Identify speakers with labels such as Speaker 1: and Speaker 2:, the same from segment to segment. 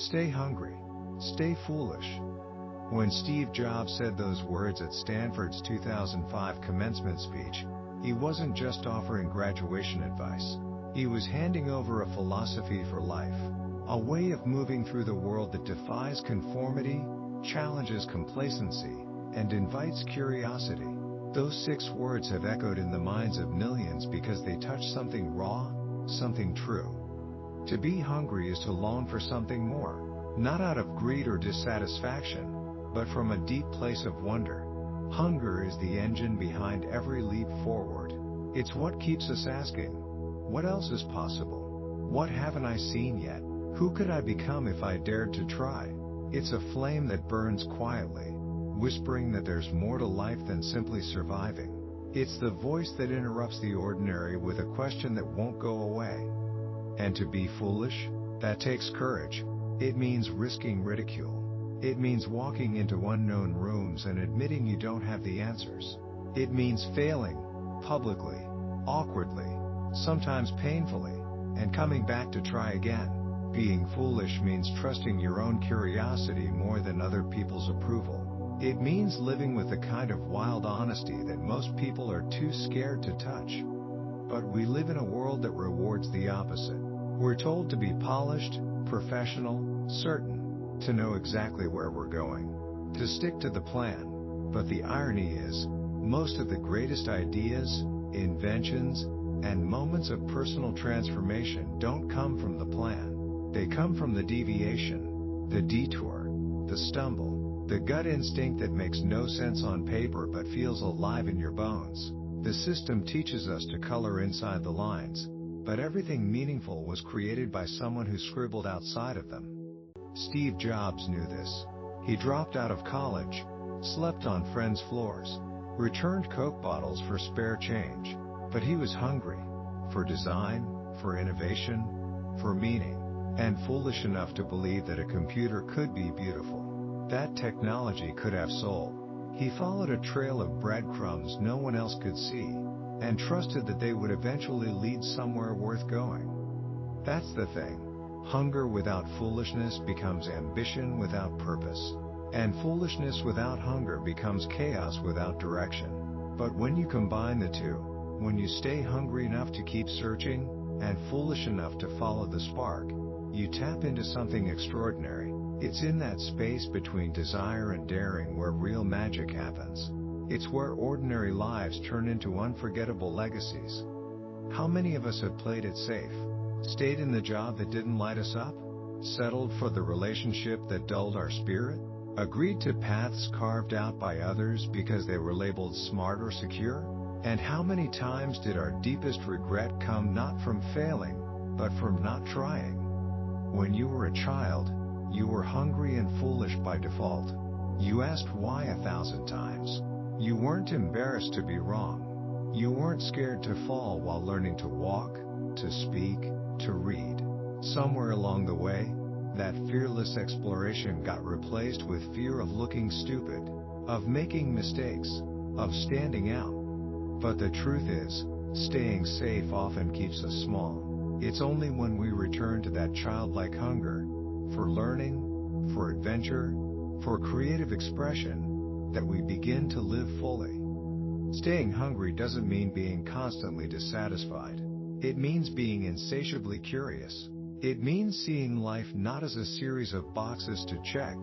Speaker 1: Stay hungry. Stay foolish. When Steve Jobs said those words at Stanford's 2005 commencement speech, he wasn't just offering graduation advice. He was handing over a philosophy for life, a way of moving through the world that defies conformity, challenges complacency, and invites curiosity. Those 6 words have echoed in the minds of millions because they touch something raw, something true. To be hungry is to long for something more, not out of greed or dissatisfaction, but from a deep place of wonder. Hunger is the engine behind every leap forward. It's what keeps us asking, what else is possible? What haven't I seen yet? Who could I become if I dared to try? It's a flame that burns quietly, whispering that there's more to life than simply surviving. It's the voice that interrupts the ordinary with a question that won't go away. And to be foolish, that takes courage. It means risking ridicule. It means walking into unknown rooms and admitting you don't have the answers. It means failing, publicly, awkwardly, sometimes painfully, and coming back to try again. Being foolish means trusting your own curiosity more than other people's approval. It means living with the kind of wild honesty that most people are too scared to touch. But we live in a world that rewards the opposite. We're told to be polished, professional, certain, to know exactly where we're going, to stick to the plan. But the irony is, most of the greatest ideas, inventions, and moments of personal transformation don't come from the plan. They come from the deviation, the detour, the stumble, the gut instinct that makes no sense on paper but feels alive in your bones. The system teaches us to color inside the lines, but everything meaningful was created by someone who scribbled outside of them. Steve Jobs knew this. He dropped out of college, slept on friends' floors, returned Coke bottles for spare change. But he was hungry for design, for innovation, for meaning, and foolish enough to believe that a computer could be beautiful, that technology could have soul. He followed a trail of breadcrumbs no one else could see, and trusted that they would eventually lead somewhere worth going. That's the thing. Hunger without foolishness becomes ambition without purpose. And foolishness without hunger becomes chaos without direction. But when you combine the two, when you stay hungry enough to keep searching, and foolish enough to follow the spark, you tap into something extraordinary. It's in that space between desire and daring where real magic happens. It's where ordinary lives turn into unforgettable legacies. How many of us have played it safe? Stayed in the job that didn't light us up? Settled for the relationship that dulled our spirit? Agreed to paths carved out by others because they were labeled smart or secure? And how many times did our deepest regret come not from failing, but from not trying? When you were a child, you were hungry and foolish by default. You asked why 1,000 times. You weren't embarrassed to be wrong. You weren't scared to fall while learning to walk, to speak, to read. Somewhere along the way, that fearless exploration got replaced with fear of looking stupid, of making mistakes, of standing out. But the truth is, staying safe often keeps us small. It's only when we return to that childlike hunger, for learning, for adventure, for creative expression, that we begin to live fully. Staying hungry doesn't mean being constantly dissatisfied. It means being insatiably curious. It means seeing life not as a series of boxes to check,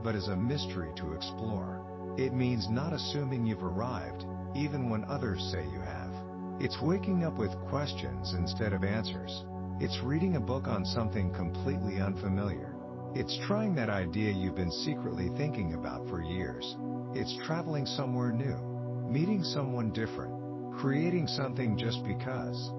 Speaker 1: but as a mystery to explore. It means not assuming you've arrived, even when others say you have. It's waking up with questions instead of answers. It's reading a book on something completely unfamiliar. It's trying that idea you've been secretly thinking about for years. It's traveling somewhere new, meeting someone different, creating something just because.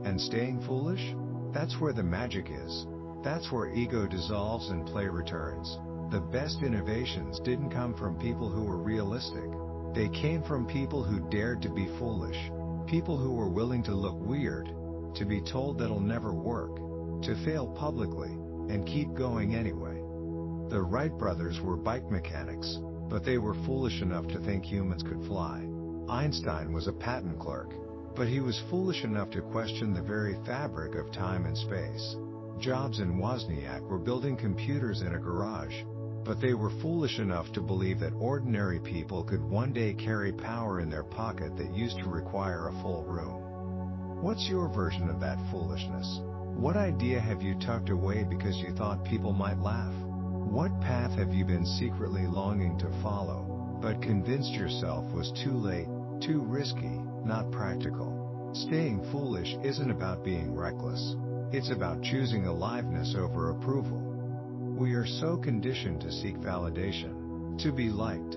Speaker 1: And staying foolish? That's where the magic is. That's where ego dissolves and play returns. The best innovations didn't come from people who were realistic. They came from people who dared to be foolish. People who were willing to look weird, to be told that'll never work, to fail publicly, and keep going anyway. The Wright brothers were bike mechanics, but they were foolish enough to think humans could fly. Einstein was a patent clerk, but he was foolish enough to question the very fabric of time and space. Jobs and Wozniak were building computers in a garage, but they were foolish enough to believe that ordinary people could one day carry power in their pocket that used to require a full room. What's your version of that foolishness? What idea have you tucked away because you thought people might laugh? What path have you been secretly longing to follow, but convinced yourself was too late, too risky, not practical? Staying foolish isn't about being reckless. It's about choosing aliveness over approval. We are so conditioned to seek validation, to be liked,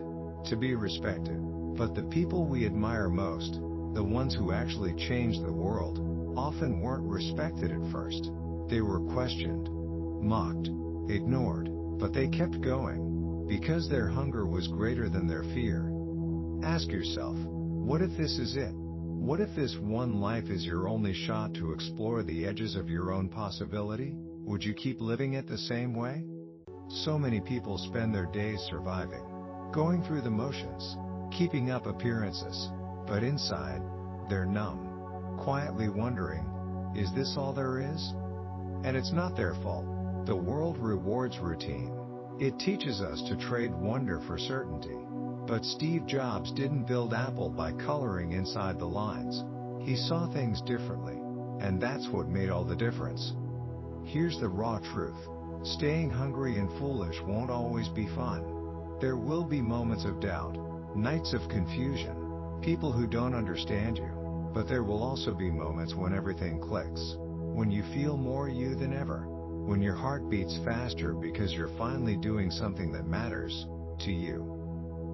Speaker 1: to be respected. But the people we admire most, the ones who actually changed the world, often weren't respected at first. They were questioned, mocked, ignored, but they kept going, because their hunger was greater than their fear. Ask yourself, what if this is it? What if this one life is your only shot to explore the edges of your own possibility? Would you keep living it the same way? So many people spend their days surviving, going through the motions, keeping up appearances, but inside, they're numb, quietly wondering, is this all there is? And it's not their fault. The world rewards routine. It teaches us to trade wonder for certainty. But Steve Jobs didn't build Apple by coloring inside the lines. He saw things differently, and that's what made all the difference. Here's the raw truth. Staying hungry and foolish won't always be fun. There will be moments of doubt, nights of confusion, people who don't understand you, but there will also be moments when everything clicks, when you feel more you than ever, when your heart beats faster because you're finally doing something that matters to you.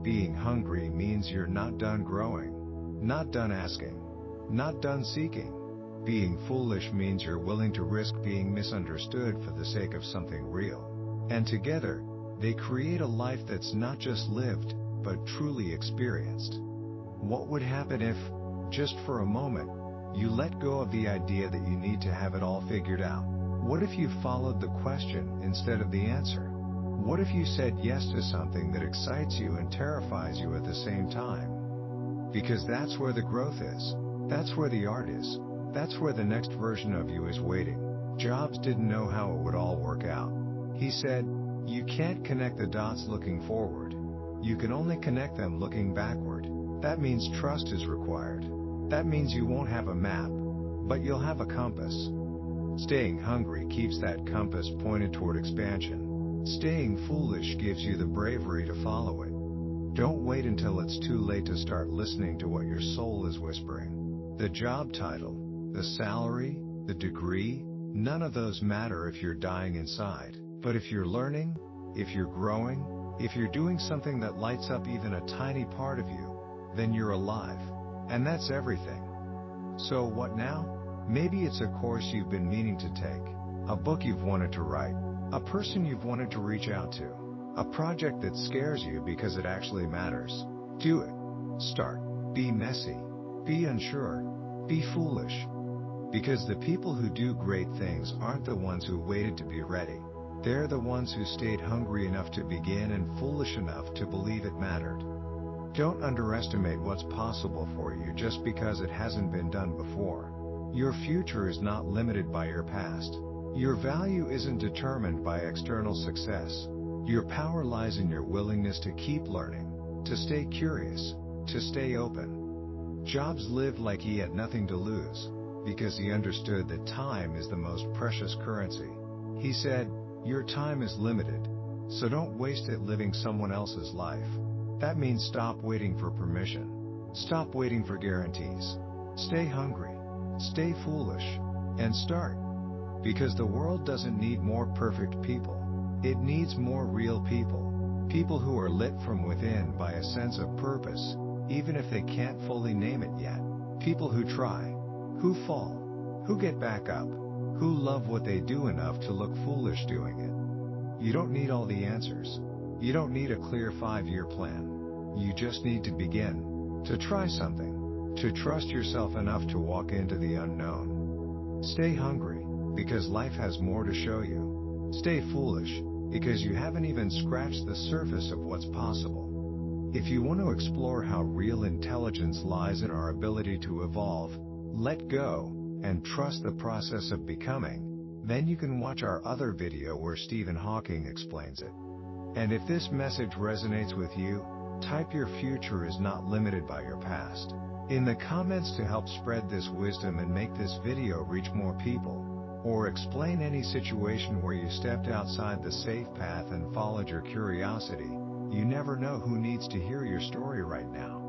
Speaker 1: Being hungry means you're not done growing, not done asking, not done seeking. Being foolish means you're willing to risk being misunderstood for the sake of something real. And together, they create a life that's not just lived, but truly experienced. What would happen if, just for a moment, you let go of the idea that you need to have it all figured out? What if you followed the question instead of the answer? What if you said yes to something that excites you and terrifies you at the same time? Because that's where the growth is. That's where the art is. That's where the next version of you is waiting. Jobs didn't know how it would all work out. He said, you can't connect the dots looking forward. You can only connect them looking backward. That means trust is required. That means you won't have a map, but you'll have a compass. Staying hungry keeps that compass pointed toward expansion. Staying foolish gives you the bravery to follow it. Don't wait until it's too late to start listening to what your soul is whispering. The job title, the salary, the degree, none of those matter if you're dying inside. But if you're learning, if you're growing, if you're doing something that lights up even a tiny part of you, then you're alive. And that's everything. So what now? Maybe it's a course you've been meaning to take, a book you've wanted to write, a person you've wanted to reach out to, a project that scares you because it actually matters. Do it. Start. Be messy. Be unsure. Be foolish. Because the people who do great things aren't the ones who waited to be ready. They're the ones who stayed hungry enough to begin and foolish enough to believe it mattered. Don't underestimate what's possible for you just because it hasn't been done before. Your future is not limited by your past. Your value isn't determined by external success. Your power lies in your willingness to keep learning, to stay curious, to stay open. Jobs lived like he had nothing to lose, because he understood that time is the most precious currency. He said, your time is limited, so don't waste it living someone else's life. That means stop waiting for permission. Stop waiting for guarantees. Stay hungry, stay foolish, and start. Because the world doesn't need more perfect people. It needs more real people. People who are lit from within by a sense of purpose, even if they can't fully name it yet. People who try, who fall, who get back up, who love what they do enough to look foolish doing it. You don't need all the answers. You don't need a clear 5-year plan. You just need to begin, to try something, to trust yourself enough to walk into the unknown. Stay hungry, because life has more to show you. Stay foolish, because you haven't even scratched the surface of what's possible. If you want to explore how real intelligence lies in our ability to evolve, let go, and trust the process of becoming, Then you can watch our other video where Stephen Hawking explains it. And if this message resonates with you, type "Your future is not limited by your past" in the comments to help spread this wisdom and make this video reach more people. Or explain any situation where you stepped outside the safe path and followed your curiosity. You never know who needs to hear your story right now.